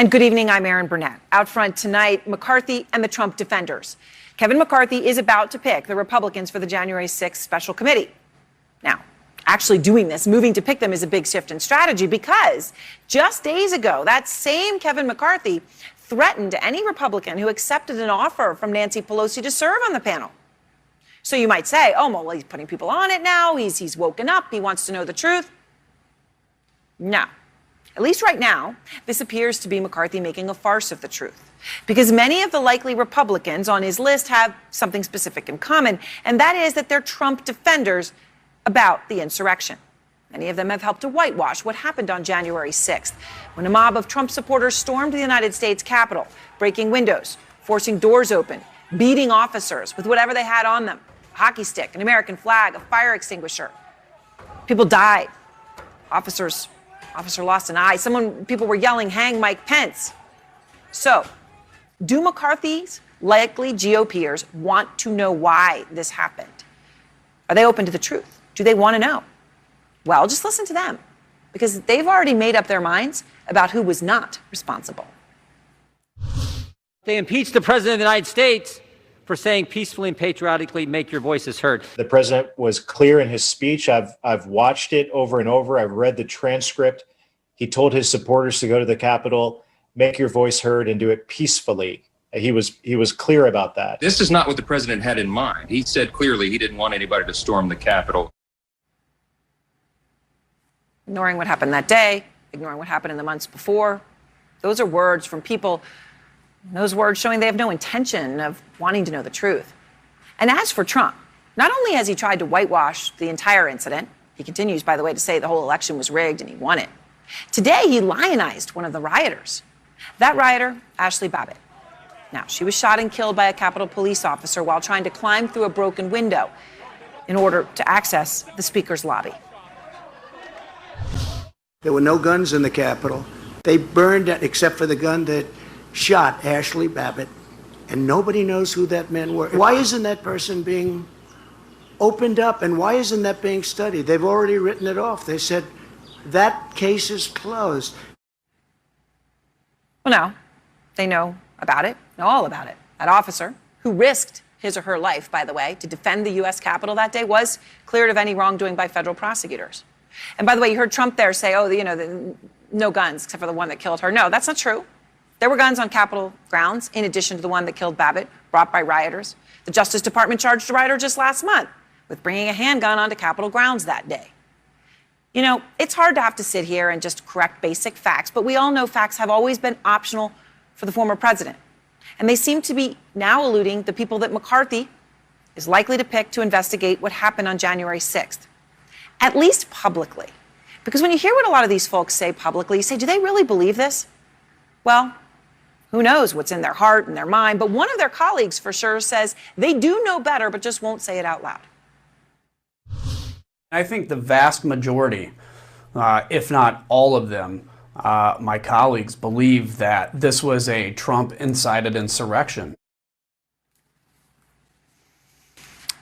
And good evening, I'm Erin Burnett. Out front tonight, McCarthy and the Trump defenders. Kevin McCarthy is about to pick the Republicans for the January 6th special committee. Now, actually doing this, moving to pick them, is a big shift in strategy because just days ago, that same Kevin McCarthy threatened any Republican who accepted an offer from Nancy Pelosi to serve on the panel. So you might say, oh, well, he's putting people on it now. He's woken up. He wants to know the truth. No. At least right now, this appears to be McCarthy making a farce of the truth, because many of the likely Republicans on his list have something specific in common, and that is that they're Trump defenders about the insurrection. Many of them have helped to whitewash what happened on January 6th, when a mob of Trump supporters stormed the United States Capitol, breaking windows, forcing doors open, beating officers with whatever they had on them, a hockey stick, an American flag, a fire extinguisher. People died. Officer lost an eye. People were yelling, hang Mike Pence. So, do McCarthy's likely GOPers want to know why this happened? Are they open to the truth? Do they want to know? Well, just listen to them, because they've already made up their minds about who was not responsible. They impeached the president of the United States for saying peacefully and patriotically, make your voices heard. The president was clear in his speech. I've watched it over and over. I've read the transcript. He told his supporters to go to the Capitol, make your voice heard, and do it peacefully. He was clear about that. This is not what the president had in mind. He said clearly he didn't want anybody to storm the Capitol. Ignoring what happened that day, ignoring what happened in the months before. Those are words from people, those words showing they have no intention of wanting to know the truth. And as for Trump, not only has he tried to whitewash the entire incident, he continues, by the way, to say the whole election was rigged and he won it. Today, he lionized one of the rioters. That rioter, Ashley Babbitt. Now, she was shot and killed by a Capitol police officer while trying to climb through a broken window in order to access the Speaker's lobby. There were no guns in the Capitol. They burned it except for the gun that shot Ashley Babbitt, and nobody knows who that men were. Why isn't that person being opened up, and why isn't that being studied? They've already written it off. They said that case is closed. Well, no, they know about it, know all about it. That officer, who risked his or her life, by the way, to defend the U.S. Capitol that day, was cleared of any wrongdoing by federal prosecutors. And by the way, you heard Trump there say, no guns except for the one that killed her. No, that's not true. There were guns on Capitol grounds, in addition to the one that killed Babbitt, brought by rioters. The Justice Department charged a rioter just last month with bringing a handgun onto Capitol grounds that day. You know, it's hard to have to sit here and just correct basic facts, but we all know facts have always been optional for the former president. And they seem to be now eluding the people that McCarthy is likely to pick to investigate what happened on January 6th, at least publicly. Because when you hear what a lot of these folks say publicly, you say, do they really believe this? Well, who knows what's in their heart and their mind, but one of their colleagues for sure says they do know better, but just won't say it out loud. I think the vast majority, if not all of them, my colleagues believe that this was a Trump-incited insurrection.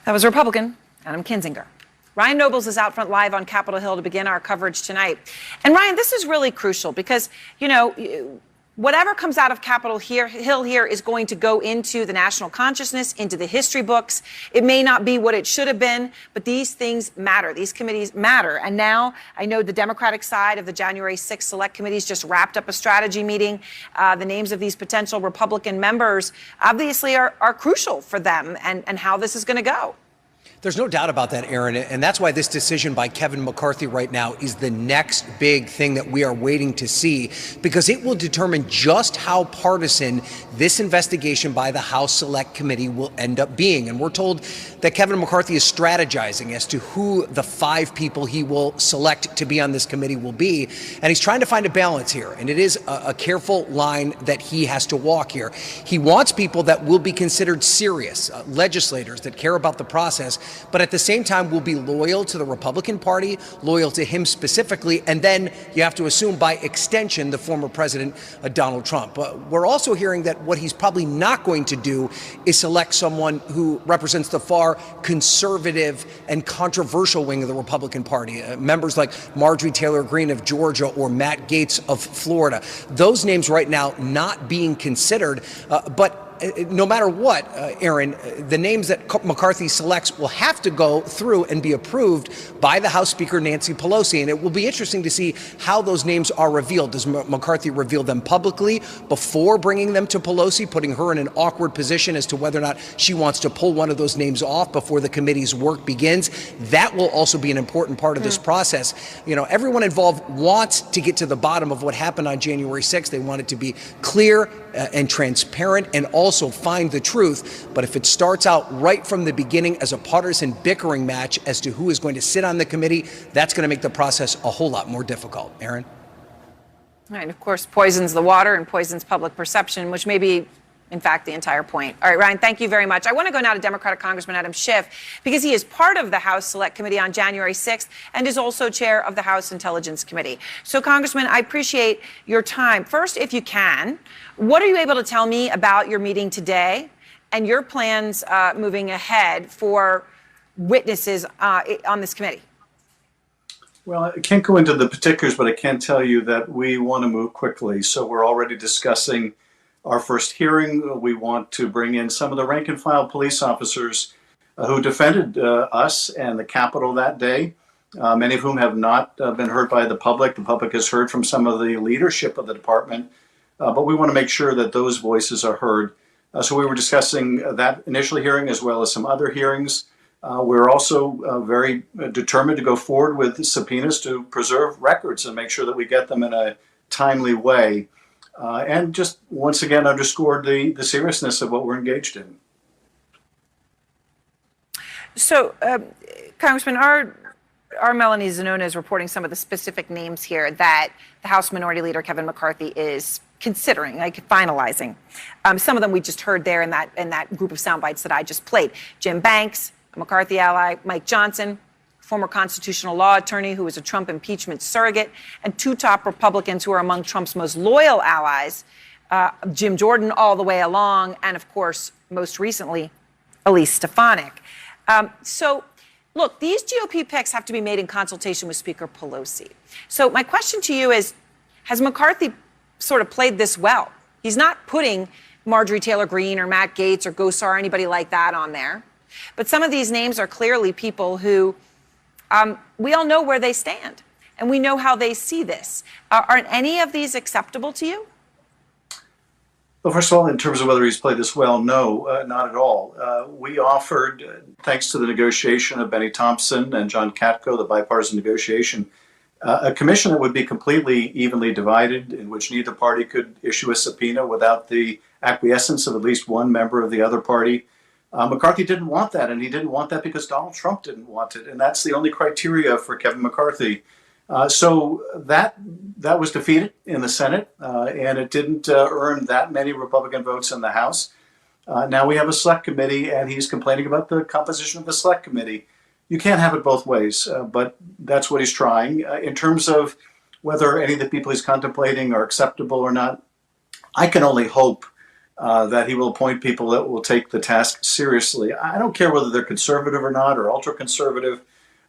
That was Republican Adam Kinzinger. Ryan Nobles is out front live on Capitol Hill to begin our coverage tonight. And Ryan, this is really crucial because, whatever comes out of Capitol Hill here is going to go into the national consciousness, into the history books. It may not be what it should have been, but these things matter. These committees matter. And now I know the Democratic side of the January 6th Select Committees just wrapped up a strategy meeting. The names of these potential Republican members obviously are crucial for them and how this is going to go. There's no doubt about that, Aaron, and that's why this decision by Kevin McCarthy right now is the next big thing that we are waiting to see, because it will determine just how partisan this investigation by the House Select Committee will end up being. And we're told that Kevin McCarthy is strategizing as to who the 5 people he will select to be on this committee will be, and he's trying to find a balance here, and it is a careful line that he has to walk here. He wants people that will be considered serious, legislators that care about the process, but at the same time will be loyal to the Republican Party, loyal to him specifically, and then you have to assume by extension the former president, Donald Trump. We're also hearing that what he's probably not going to do is select someone who represents the far conservative and controversial wing of the Republican Party, members like Marjorie Taylor Greene of Georgia or Matt Gaetz of Florida. Those names right now not being considered, but no matter what, Aaron, the names that McCarthy selects will have to go through and be approved by the House Speaker Nancy Pelosi. And it will be interesting to see how those names are revealed. Does McCarthy reveal them publicly before bringing them to Pelosi, putting her in an awkward position as to whether or not she wants to pull one of those names off before the committee's work begins? That will also be an important part of this process. You know, everyone involved wants to get to the bottom of what happened on January 6th. They want it to be clear and transparent and also find the truth. But if it starts out right from the beginning as a partisan bickering match as to who is going to sit on the committee, that's going to make the process a whole lot more difficult. Aaron? Right, and of course, poisons the water and poisons public perception, which may be, in fact, the entire point. All right, Ryan, thank you very much. I want to go now to Democratic Congressman Adam Schiff, because he is part of the House Select Committee on January 6th and is also chair of the House Intelligence Committee. So, Congressman, I appreciate your time. First, if you can, what are you able to tell me about your meeting today and your plans moving ahead for witnesses on this committee? Well, I can't go into the particulars, but I can tell you that we want to move quickly. So we're already discussing our first hearing. We want to bring in some of the rank and file police officers who defended us and the Capitol that day, many of whom have not been heard by the public. The public has heard from some of the leadership of the department, but we want to make sure that those voices are heard. So we were discussing that initial hearing as well as some other hearings. We're also very determined to go forward with subpoenas to preserve records and make sure that we get them in a timely way. And just once again underscored the seriousness of what we're engaged in. So, Congressman, our Melanie Zanona is reporting some of the specific names here that the House Minority Leader Kevin McCarthy is considering, like finalizing. Some of them we just heard there in that group of sound bites that I just played. Jim Banks, a McCarthy ally, Mike Johnson, former constitutional law attorney who was a Trump impeachment surrogate, and two top Republicans who are among Trump's most loyal allies, Jim Jordan all the way along, and of course, most recently, Elise Stefanik. So, look, these GOP picks have to be made in consultation with Speaker Pelosi. So my question to you is, has McCarthy sort of played this well? He's not putting Marjorie Taylor Greene or Matt Gaetz or Gosar or anybody like that on there. But some of these names are clearly people who we all know where they stand, and we know how they see this. Aren't any of these acceptable to you? Well, first of all, in terms of whether he's played this well, no, not at all. We offered, thanks to the negotiation of Benny Thompson and John Katko, the bipartisan negotiation, a commission that would be completely evenly divided, in which neither party could issue a subpoena without the acquiescence of at least one member of the other party. McCarthy didn't want that, and he didn't want that because Donald Trump didn't want it, and that's the only criteria for Kevin McCarthy. So that was defeated in the Senate, and it didn't earn that many Republican votes in the House. Now we have a select committee, and he's complaining about the composition of the select committee. You can't have it both ways, but that's what he's trying. In terms of whether any of the people he's contemplating are acceptable or not, I can only hope that he will appoint people that will take the task seriously. I don't care whether they're conservative or not, or ultra-conservative.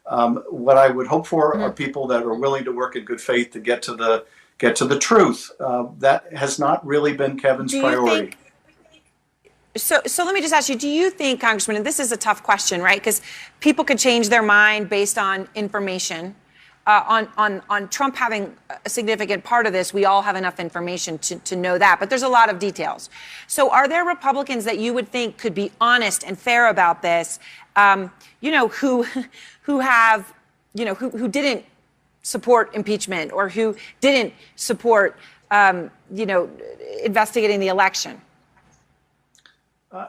What I would hope for are people that are willing to work in good faith to get to the truth. That has not really been Kevin's priority. So let me just ask you, do you think, Congressman, and this is a tough question, right? Because people could change their mind based on information. On Trump having a significant part of this, we all have enough information to know that, but there's a lot of details. So are there Republicans that you would think could be honest and fair about this, who have, who didn't support impeachment or who didn't support, investigating the election?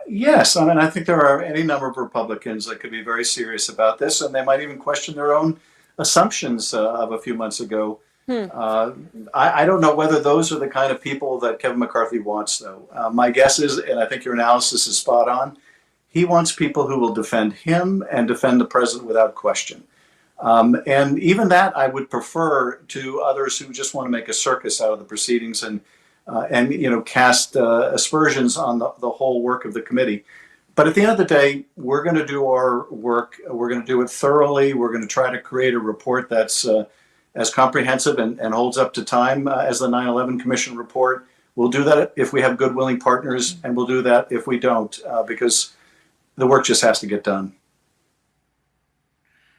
Yes, I mean, I think there are any number of Republicans that could be very serious about this, and they might even question their own assumptions of a few months ago. I don't know whether those are the kind of people that Kevin McCarthy wants, though. My guess is, and I think your analysis is spot on, He wants people who will defend him and defend the president without question. And even that I would prefer to others who just want to make a circus out of the proceedings and cast aspersions on the whole work of the committee. But at the end of the day, we're going to do our work. We're going to do it thoroughly. We're going to try to create a report that's as comprehensive and holds up to time as the 9/11 Commission report. We'll do that if we have good, willing partners, and we'll do that if we don't, because the work just has to get done.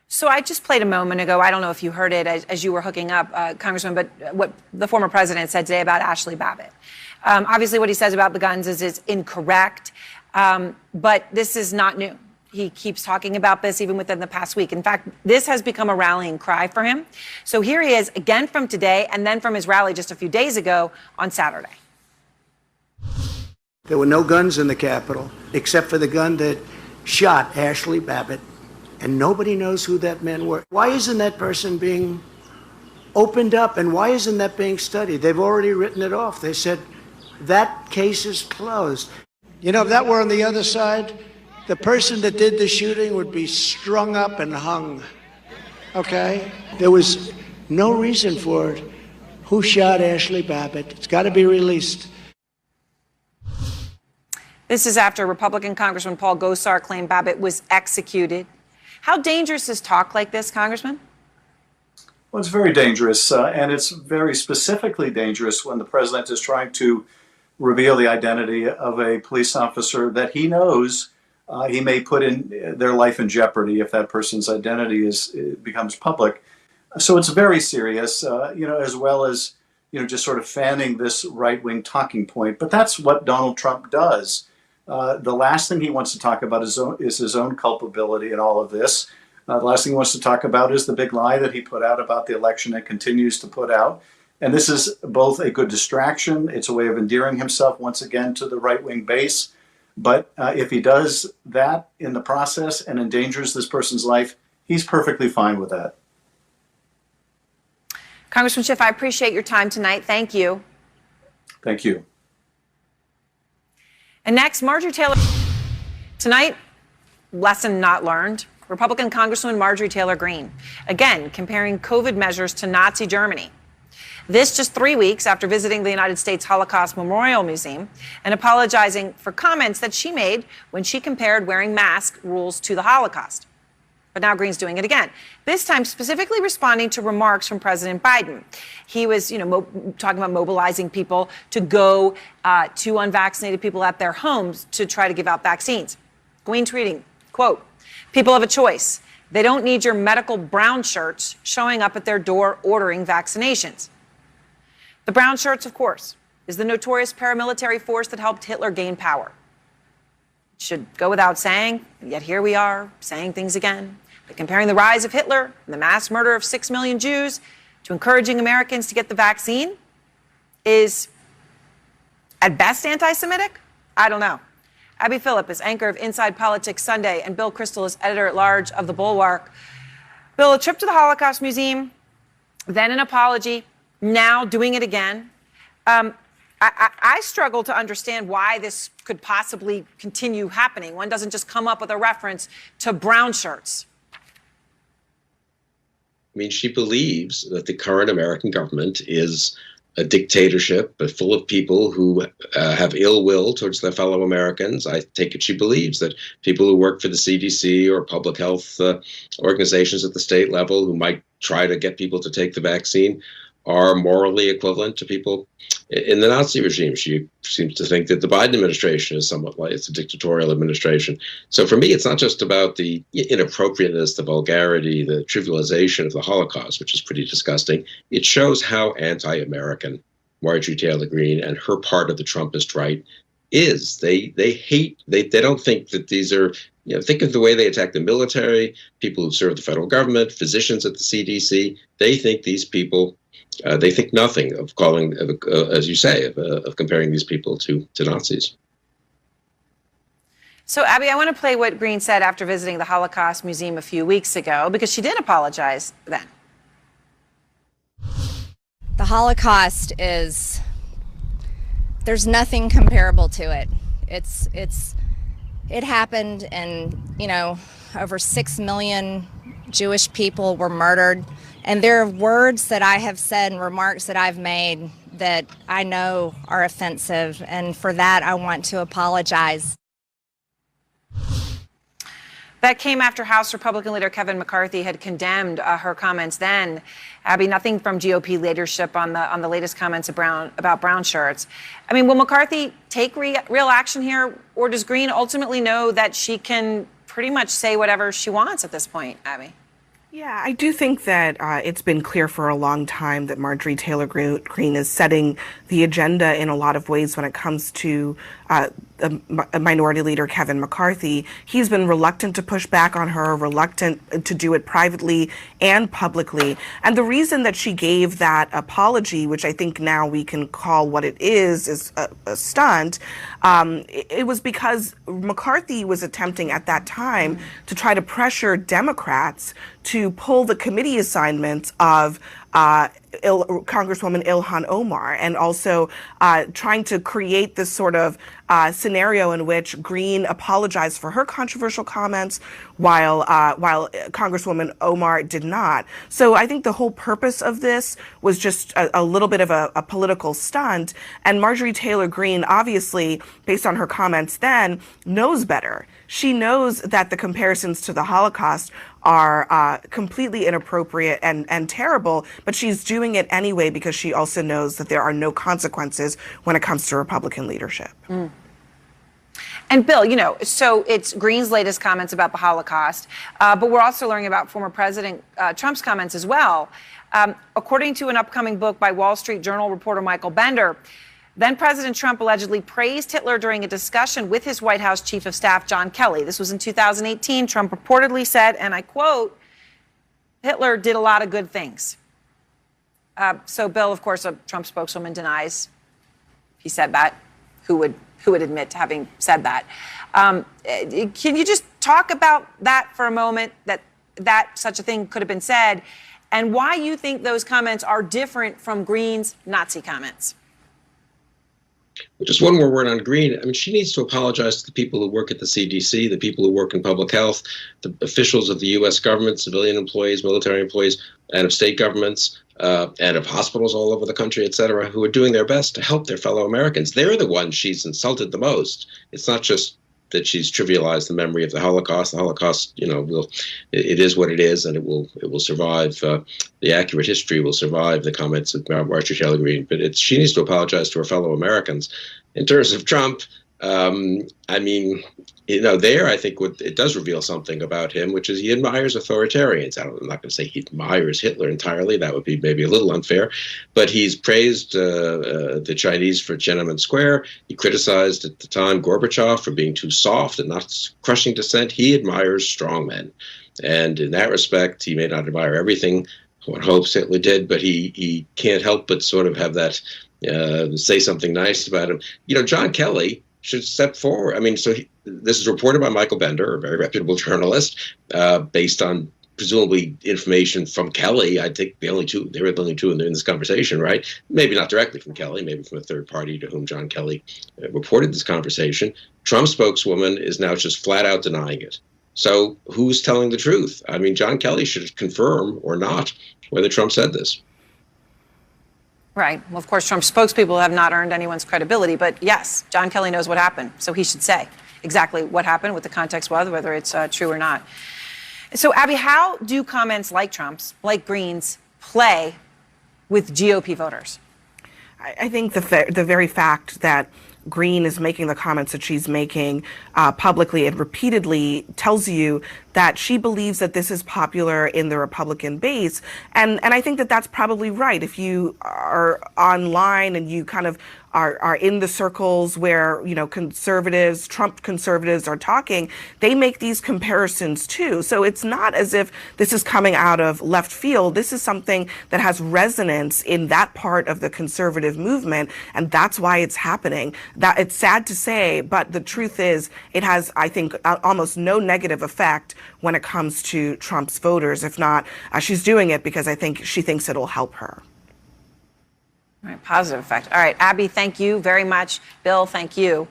So I just played a moment ago. I don't know if you heard it as you were hooking up, Congressman, but what the former president said today about Ashley Babbitt. Obviously, what he says about the guns is incorrect, but this is not new. He keeps talking about this even within the past week. In fact, this has become a rallying cry for him. So here he is again from today and then from his rally just a few days ago on Saturday. There were no guns in the Capitol except for the gun that shot Ashley Babbitt, and nobody knows who that man was. Why isn't that person being opened up, and why isn't that being studied? They've already written it off. They said that case is closed. You know, if that were on the other side, the person that did the shooting would be strung up and hung. Okay? There was no reason for it. Who shot Ashley Babbitt? It's got to be released. This is after Republican Congressman Paul Gosar claimed Babbitt was executed. How dangerous is talk like this, Congressman? Well, it's very dangerous, and it's very specifically dangerous when the president is trying to reveal the identity of a police officer that he knows he may put in their life in jeopardy if that person's identity becomes public. So it's very serious, as well as just sort of fanning this right-wing talking point. But that's what Donald Trump does. The last thing he wants to talk about is his own culpability in all of this. The last thing he wants to talk about is the big lie that he put out about the election and continues to put out. And this is both a good distraction. It's a way of endearing himself once again to the right-wing base. But if he does that in the process and endangers this person's life, he's perfectly fine with that. Congressman Schiff, I appreciate your time tonight. Thank you. Thank you. And next, Marjorie Taylor. Tonight, lesson not learned. Republican Congresswoman Marjorie Taylor Greene, again, comparing COVID measures to Nazi Germany. This just 3 weeks after visiting the United States Holocaust Memorial Museum and apologizing for comments that she made when she compared wearing mask rules to the Holocaust. But now Greene's doing it again, this time specifically responding to remarks from President Biden. He was, talking about mobilizing people to go to unvaccinated people at their homes to try to give out vaccines. Green tweeting, quote, "People have a choice. They don't need your medical brown shirts showing up at their door ordering vaccinations." The brown shirts, of course, is the notorious paramilitary force that helped Hitler gain power. It should go without saying, and yet here we are saying things again. But comparing the rise of Hitler and the mass murder of 6 million Jews to encouraging Americans to get the vaccine is, at best, anti-Semitic? I don't know. Abby Phillip is anchor of Inside Politics Sunday, and Bill Kristol is editor-at-large of The Bulwark. Bill, a trip to the Holocaust Museum, then an apology, now doing it again. I struggle to understand why this could possibly continue happening. One doesn't just come up with a reference to brown shirts. I mean, she believes that the current American government is a dictatorship, but full of people who have ill will towards their fellow Americans. I take it she believes that people who work for the CDC or public health organizations at the state level who might try to get people to take the vaccine are morally equivalent to people in the Nazi regime. She seems to think that the Biden administration is somewhat like it's a dictatorial administration. So for me, it's not just about the inappropriateness, the vulgarity, the trivialization of the Holocaust, which is pretty disgusting. It shows how anti-American Marjorie Taylor Greene and her part of the Trumpist right is. They hate, they don't think that these are, think of the way they attack the military, people who serve the federal government, physicians at the CDC. They think these people, they think nothing of calling, as you say, of comparing these people to Nazis. So, Abby, I want to play what Greene said after visiting the Holocaust Museum a few weeks ago, because she did apologize then. The Holocaust there's nothing comparable to it. It's it happened, and, over 6 million Jewish people were murdered. And there are words that I have said and remarks that I've made that I know are offensive. And for that, I want to apologize. That came after House Republican leader Kevin McCarthy had condemned her comments then. Abby, nothing from GOP leadership on the latest comments about brown shirts. I mean, will McCarthy take real action here, or does Greene ultimately know that she can pretty much say whatever she wants at this point, Abby? Yeah, I do think that it's been clear for a long time that Marjorie Taylor Greene is setting the agenda in a lot of ways when it comes to Minority Leader Kevin McCarthy. He's been reluctant to push back on her, reluctant to do it privately and publicly. And the reason that she gave that apology, which I think now we can call what it is a stunt, it was because McCarthy was attempting at that time to try to pressure Democrats to pull the committee assignments of Congresswoman Ilhan Omar, and also trying to create this sort of scenario in which Greene apologized for her controversial comments while Congresswoman Omar did not. So I think the whole purpose of this was just a little bit of a political stunt. And Marjorie Taylor Greene, obviously, based on her comments then, knows better. She knows that the comparisons to the Holocaust are completely inappropriate and terrible, but she's doing it anyway because she also knows that there are no consequences when it comes to Republican leadership. Mm. And Bill, so it's Greene's latest comments about the Holocaust, but we're also learning about former President Trump's comments as well. According to an upcoming book by Wall Street Journal reporter Michael Bender, then President Trump allegedly praised Hitler during a discussion with his White House Chief of Staff, John Kelly. This was in 2018. Trump reportedly said, and I quote, "Hitler did a lot of good things." So Bill, of course, a Trump spokeswoman denies he said that. Who would admit to having said that? Can you just talk about that for a moment, that such a thing could have been said, and why you think those comments are different from Greene's Nazi comments? Just one more word on Greene. I mean, she needs to apologize to the people who work at the CDC, the people who work in public health, the officials of the U.S. government, civilian employees, military employees, and of state governments, and of hospitals all over the country, et cetera, who are doing their best to help their fellow Americans. They're the ones she's insulted the most. It's not just that she's trivialized the memory of the Holocaust. The Holocaust, it is what it is, and it will survive. The accurate history will survive the comments of Marjorie Taylor Greene. But she needs to apologize to her fellow Americans. In terms of Trump, there I think it does reveal something about him, which is he admires authoritarians. I'm not going to say he admires Hitler entirely. That would be maybe a little unfair. But he's praised the Chinese for Tiananmen Square. He criticized at the time Gorbachev for being too soft and not crushing dissent. He admires strongmen. And in that respect, he may not admire everything one hopes Hitler did, but he can't help but sort of have that, say something nice about him. John Kelly should step forward. I mean, this is reported by Michael Bender, a very reputable journalist, based on presumably information from Kelly. I think they were the only two in this conversation, right? Maybe not directly from Kelly, maybe from a third party to whom John Kelly reported this conversation. Trump's spokeswoman is now just flat out denying it. So who's telling the truth? I mean, John Kelly should confirm or not whether Trump said this. Right. Well, of course, Trump's spokespeople have not earned anyone's credibility. But yes, John Kelly knows what happened. So he should say exactly what happened, what the context was, whether it's true or not. So, Abby, how do comments like Trump's, like Greene's, play with GOP voters? I think the very fact that Greene is making the comments that she's making publicly and repeatedly tells you that she believes that this is popular in the Republican base. And I think that that's probably right. If you are online and you kind of are in the circles where, conservatives, Trump conservatives are talking, they make these comparisons too. So it's not as if this is coming out of left field. This is something that has resonance in that part of the conservative movement, and that's why it's happening. That it's sad to say, but the truth is it has, I think, almost no negative effect when it comes to Trump's voters. If not, she's doing it because I think she thinks it'll help her. All right, positive effect. All right, Abby, thank you very much. Bill, thank you.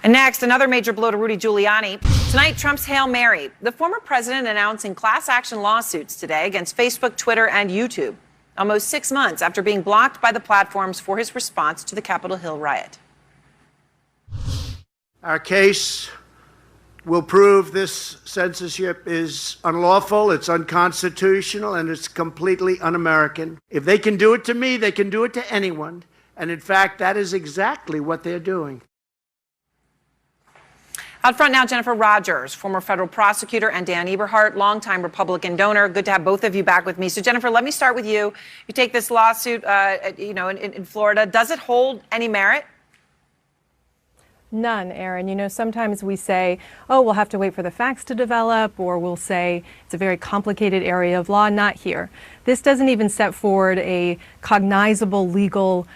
And next, another major blow to Rudy Giuliani. Tonight, Trump's Hail Mary. The former president announcing class action lawsuits today against Facebook, Twitter, and YouTube, almost 6 months after being blocked by the platforms for his response to the Capitol Hill riot. Our case will prove this censorship is unlawful, it's unconstitutional, and it's completely un-American. If they can do it to me, they can do it to anyone. And in fact, that is exactly what they're doing. Out front now, Jennifer Rogers, former federal prosecutor, and Dan Eberhardt, longtime Republican donor. Good to have both of you back with me. So, Jennifer, let me start with you. You take this lawsuit, in Florida. Does it hold any merit? None, Aaron. You know, sometimes we say, oh, we'll have to wait for the facts to develop, or we'll say it's a very complicated area of law. Not here. This doesn't even set forward a cognizable legal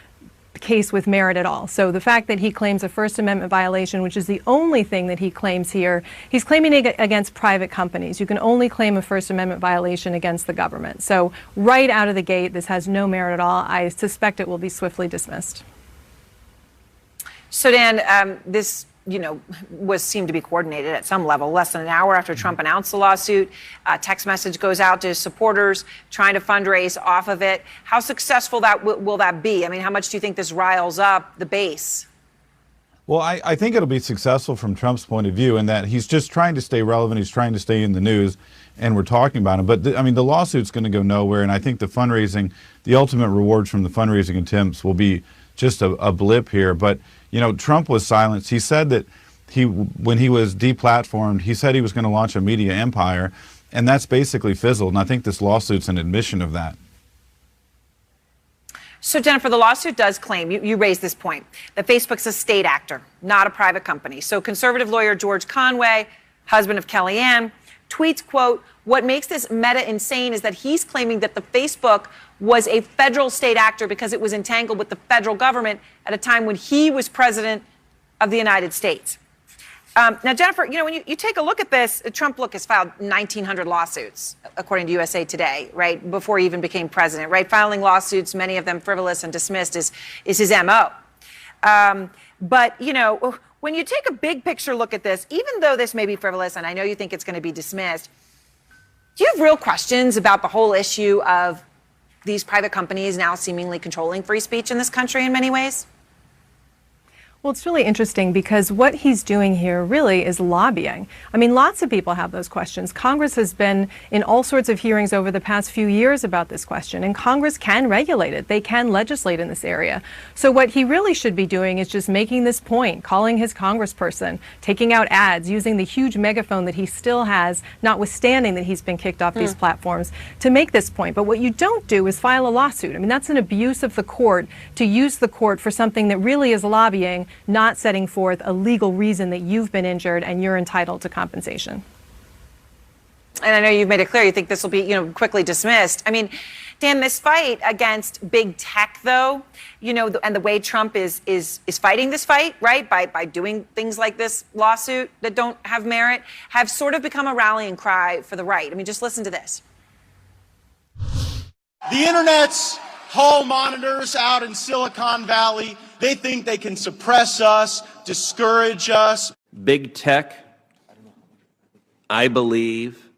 case with merit at all. So the fact that he claims a First Amendment violation, which is the only thing that he claims here, he's claiming it against private companies. You can only claim a First Amendment violation against the government. So right out of the gate, this has no merit at all. I suspect it will be swiftly dismissed. So, Dan, this, seemed to be coordinated at some level. Less than an hour after Trump announced the lawsuit, a text message goes out to his supporters trying to fundraise off of it. How successful will that be? I mean, how much do you think this riles up the base? Well, I think it'll be successful from Trump's point of view in that he's just trying to stay relevant. He's trying to stay in the news, and we're talking about him. But, the lawsuit's going to go nowhere, and I think the fundraising, the ultimate rewards from the fundraising attempts will be just a blip here. But, Trump was silenced. He said that when he was deplatformed, he said he was going to launch a media empire, and that's basically fizzled. And I think this lawsuit's an admission of that. So, Jennifer, the lawsuit does claim, you raised this point, that Facebook's a state actor, not a private company. So conservative lawyer George Conway, husband of Kellyanne, tweets, quote, what makes this meta insane is that he's claiming that the Facebook was a federal state actor because it was entangled with the federal government at a time when he was president of the United States. Now, Jennifer, when you take a look at this, Trump, has filed 1,900 lawsuits, according to USA Today, right, before he even became president, right? Filing lawsuits, many of them frivolous and dismissed, is his M.O. But, when you take a big picture look at this, even though this may be frivolous, and I know you think it's going to be dismissed, do you have real questions about the whole issue of these private companies now seemingly controlling free speech in this country in many ways? Well, it's really interesting because what he's doing here really is lobbying. I mean, lots of people have those questions. Congress has been in all sorts of hearings over the past few years about this question, and Congress can regulate it. They can legislate in this area. So what he really should be doing is just making this point, calling his congressperson, taking out ads, using the huge megaphone that he still has, notwithstanding that he's been kicked off these platforms, to make this point. But what you don't do is file a lawsuit. I mean, that's an abuse of the court to use the court for something that really is lobbying, not setting forth a legal reason that you've been injured and you're entitled to compensation. And I know you've made it clear you think this will be, quickly dismissed. I mean, Dan, this fight against big tech, though, and the way Trump is fighting this fight, right, by doing things like this lawsuit that don't have merit, have sort of become a rallying cry for the right. I mean, just listen to this. The internet's hall monitors out in Silicon Valley, they think they can suppress us, discourage us. Big tech, I believe,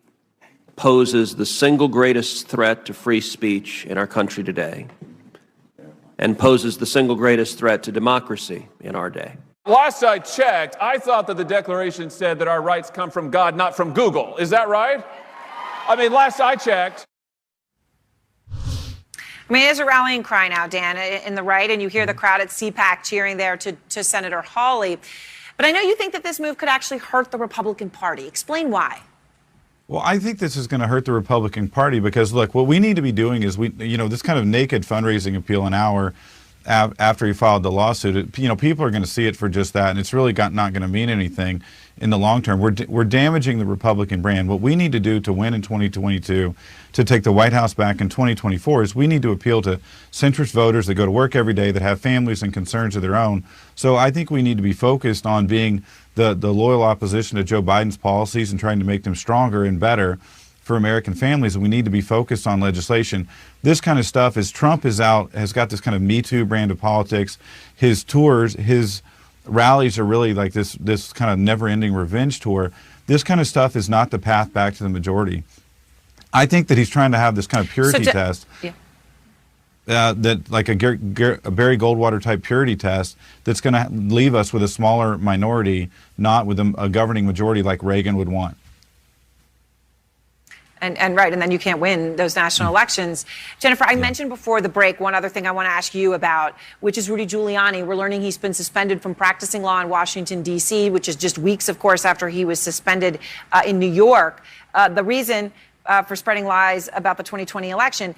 poses the single greatest threat to free speech in our country today, and poses the single greatest threat to democracy in our day. Last I checked, I thought that the Declaration said that our rights come from God, not from Google. Is that right? I mean, last I checked. I mean, it is a rallying cry now, Dan, in the right, and you hear the crowd at CPAC cheering there to Senator Hawley. But I know you think that this move could actually hurt the Republican Party. Explain why. Well, I think this is going to hurt the Republican Party because, look, what we need to be doing is this kind of naked fundraising appeal an hour after he filed the lawsuit, people are going to see it for just that, and it's really not going to mean anything in the long term. We're damaging the Republican brand. What we need to do to win in 2022, to take the White House back in 2024, is we need to appeal to centrist voters that go to work every day, that have families and concerns of their own. So I think we need to be focused on being the loyal opposition to Joe Biden's policies and trying to make them stronger and better for American families, and we need to be focused on legislation. This kind of stuff, as Trump is out, has got this kind of Me Too brand of politics. His tours, his rallies are really like this kind of never-ending revenge tour. This kind of stuff is not the path back to the majority. I think that he's trying to have this kind of purity test. Yeah. That like a Barry Goldwater type purity test that's going to leave us with a smaller minority, not with a governing majority like Reagan would want. And right, and then you can't win those national elections. Jennifer, I mentioned before the break one other thing I want to ask you about, which is Rudy Giuliani. We're learning he's been suspended from practicing law in Washington, D.C., which is just weeks, of course, after he was suspended in New York. The reason for spreading lies about the 2020 election.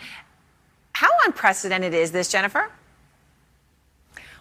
How unprecedented is this, Jennifer?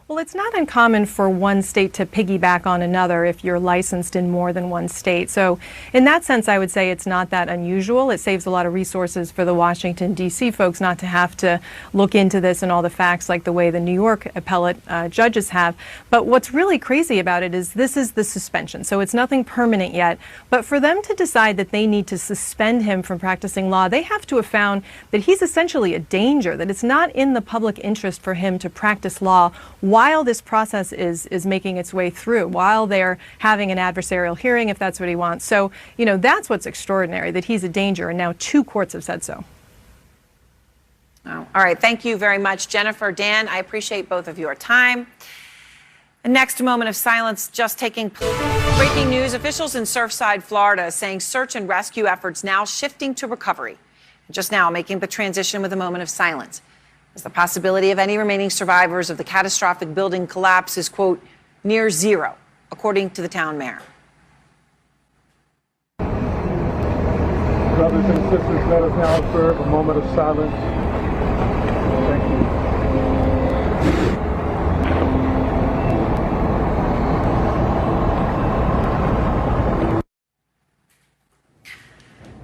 Well, it's not uncommon for one state to piggyback on another if you're licensed in more than one state. So in that sense, I would say it's not that unusual. It saves a lot of resources for the Washington, D.C. folks not to have to look into this and all the facts like the way the New York appellate judges have. But what's really crazy about it is this is the suspension. So it's nothing permanent yet. But for them to decide that they need to suspend him from practicing law, they have to have found that he's essentially a danger, that it's not in the public interest for him to practice law while this process is making its way through, while they're having an adversarial hearing, if that's what he wants. So, you know, that's what's extraordinary, that he's a danger, and now 2 courts have said so. Oh, all right. Thank you very much, Jennifer. Dan, I appreciate both of your time. The next moment of silence just taking place. Breaking news, officials in Surfside, Florida, saying search and rescue efforts now shifting to recovery. Just now making the transition with a moment of silence, as the possibility of any remaining survivors of the catastrophic building collapse is, quote, near zero, according to the town mayor. Brothers and sisters, let us now observe a moment of silence. Thank you.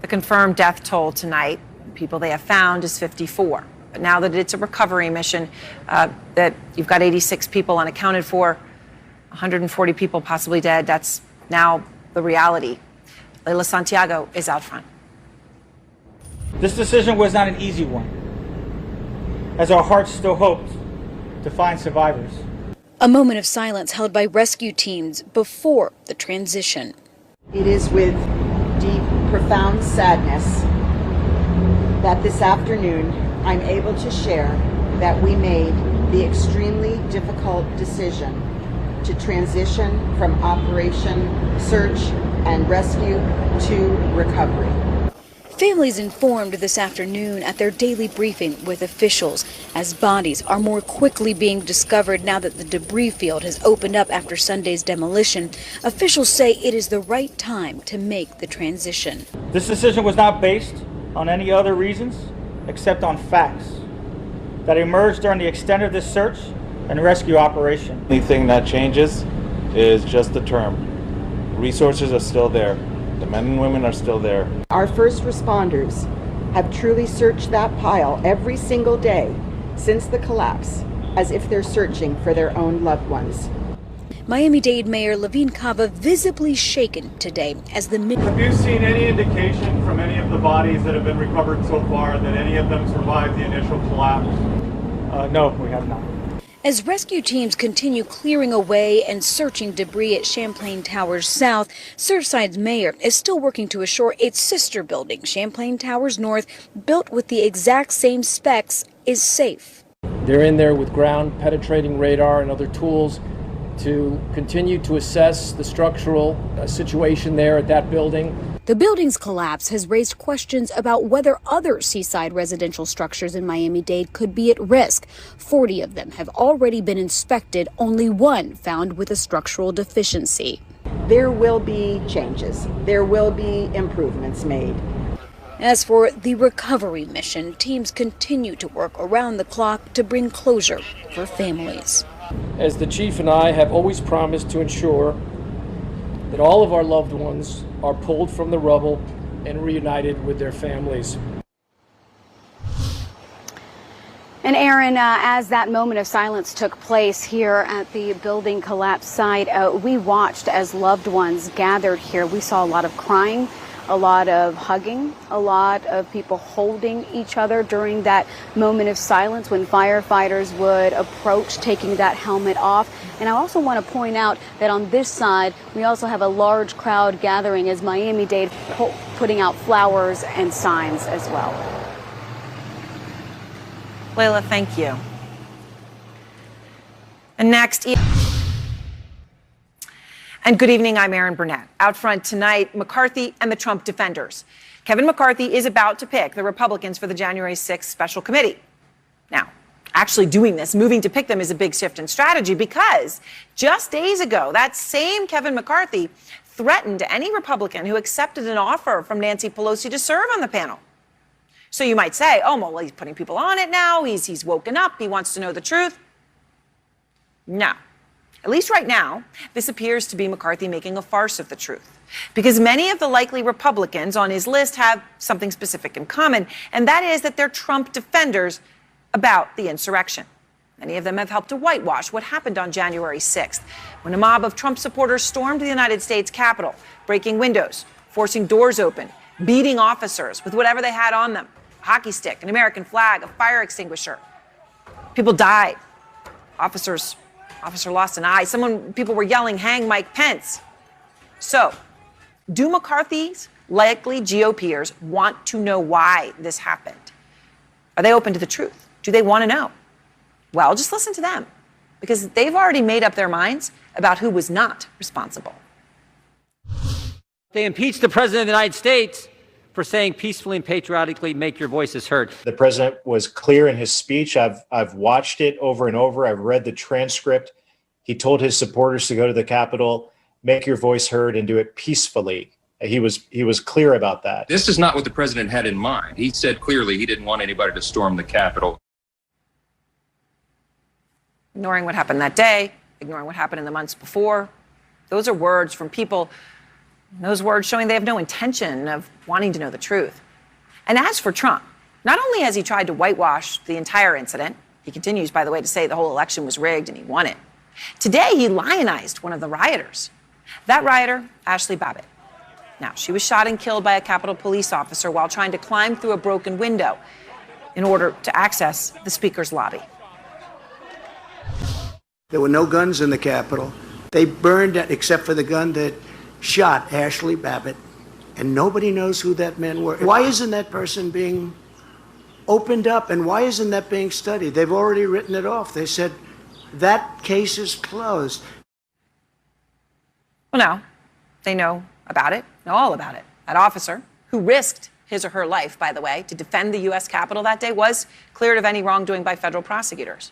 The confirmed death toll tonight, people they have found, is 54. But now that it's a recovery mission, that you've got 86 people unaccounted for, 140 people possibly dead, that's now the reality. Leila Santiago is out front. This decision was not an easy one, as our hearts still hoped to find survivors. A moment of silence held by rescue teams before the transition. It is with deep, profound sadness that this afternoon I'm able to share that we made the extremely difficult decision to transition from Operation Search and Rescue to recovery. Families informed this afternoon at their daily briefing with officials as bodies are more quickly being discovered now that the debris field has opened up after Sunday's demolition. Officials say it is the right time to make the transition. This decision was not based on any other reasons except on facts that emerged during the extent of this search and rescue operation. The only thing that changes is just the term. Resources are still there. The men and women are still there. Our first responders have truly searched that pile every single day since the collapse, as if they're searching for their own loved ones. Miami-Dade Mayor Levine Cava visibly shaken today as the... Have you seen any indication from any of the bodies that have been recovered so far that any of them survived the initial collapse? No, we have not. As rescue teams continue clearing away and searching debris at Champlain Towers South, Surfside's mayor is still working to assure its sister building, Champlain Towers North, built with the exact same specs, is safe. They're in there with ground-penetrating radar and other tools to continue to assess the structural situation there at that building. The building's collapse has raised questions about whether other seaside residential structures in Miami-Dade could be at risk. 40 of them have already been inspected, only one found with a structural deficiency. There will be changes. There will be improvements made. As for the recovery mission, teams continue to work around the clock to bring closure for families. As the chief and I have always promised to ensure that all of our loved ones are pulled from the rubble and reunited with their families. And Aaron, as that moment of silence took place here at the building collapse site, we watched as loved ones gathered here. We saw a lot of crying, a lot of hugging, a lot of people holding each other during that moment of silence when firefighters would approach, taking that helmet off. And I also want to point out that on this side, we also have a large crowd gathering as Miami-Dade putting out flowers and signs as well. Layla, thank you. And next. And good evening, I'm Erin Burnett. Out front tonight, McCarthy and the Trump defenders. Kevin McCarthy is about to pick the Republicans for the January 6th special committee. Now, actually doing this, moving to pick them, is a big shift in strategy because just days ago, that same Kevin McCarthy threatened any Republican who accepted an offer from Nancy Pelosi to serve on the panel. So you might say, oh, well, he's putting people on it now. He's woken up. He wants to know the truth. No. At least right now, this appears to be McCarthy making a farce of the truth, because many of the likely Republicans on his list have something specific in common, and that is that they're Trump defenders about the insurrection. Many of them have helped to whitewash what happened on January 6th, when a mob of Trump supporters stormed the United States Capitol, breaking windows, forcing doors open, beating officers with whatever they had on them, a hockey stick, an American flag, a fire extinguisher. People died. Officer lost an eye. People were yelling, hang Mike Pence. So, do McCarthy's likely GOPers want to know why this happened? Are they open to the truth? Do they want to know? Well, just listen to them, because they've already made up their minds about who was not responsible. They impeached the President of the United States for saying peacefully and patriotically, make your voices heard. The president was clear in his speech. I've watched it over and over. I've read the transcript. He told his supporters to go to the Capitol, make your voice heard, and do it peacefully. He was clear about that. This is not what the president had in mind. He said clearly he didn't want anybody to storm the Capitol. Ignoring what happened that day, ignoring what happened in the months before. Those are words from people, those words showing they have no intention of wanting to know the truth. And as for Trump, not only has he tried to whitewash the entire incident, he continues, by the way, to say the whole election was rigged and he won it. Today, he lionized one of the rioters. That rioter, Ashley Babbitt. Now, she was shot and killed by a Capitol police officer while trying to climb through a broken window in order to access the Speaker's lobby. There were no guns in the Capitol. They burned it, except for the gun that shot Ashley Babbitt, and nobody knows who that men were. Why isn't that person being opened up, and why isn't that being studied? They've already written it off. They said that case is closed. Well, no, they know about it, know all about it. That officer, who risked his or her life, by the way, to defend the U.S. Capitol that day, was cleared of any wrongdoing by federal prosecutors.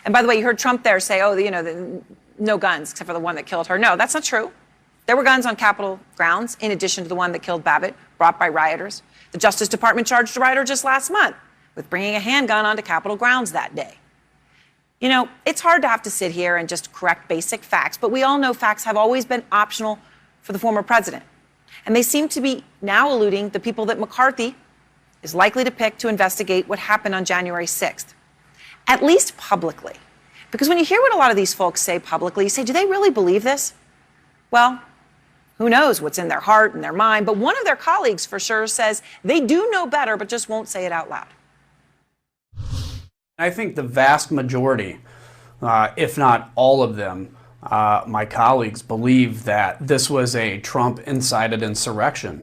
And by the way, you heard Trump there say, no guns except for the one that killed her. No, that's not true. There were guns on Capitol grounds, in addition to the one that killed Babbitt, brought by rioters. The Justice Department charged a rioter just last month with bringing a handgun onto Capitol grounds that day. It's hard to have to sit here and just correct basic facts, but we all know facts have always been optional for the former president. And they seem to be now eluding the people that McCarthy is likely to pick to investigate what happened on January 6th, at least publicly. Because when you hear what a lot of these folks say publicly, you say, do they really believe this? Well, who knows what's in their heart and their mind, but one of their colleagues for sure says they do know better, but just won't say it out loud. I think the vast majority, if not all of them, my colleagues believe that this was a Trump-incited insurrection.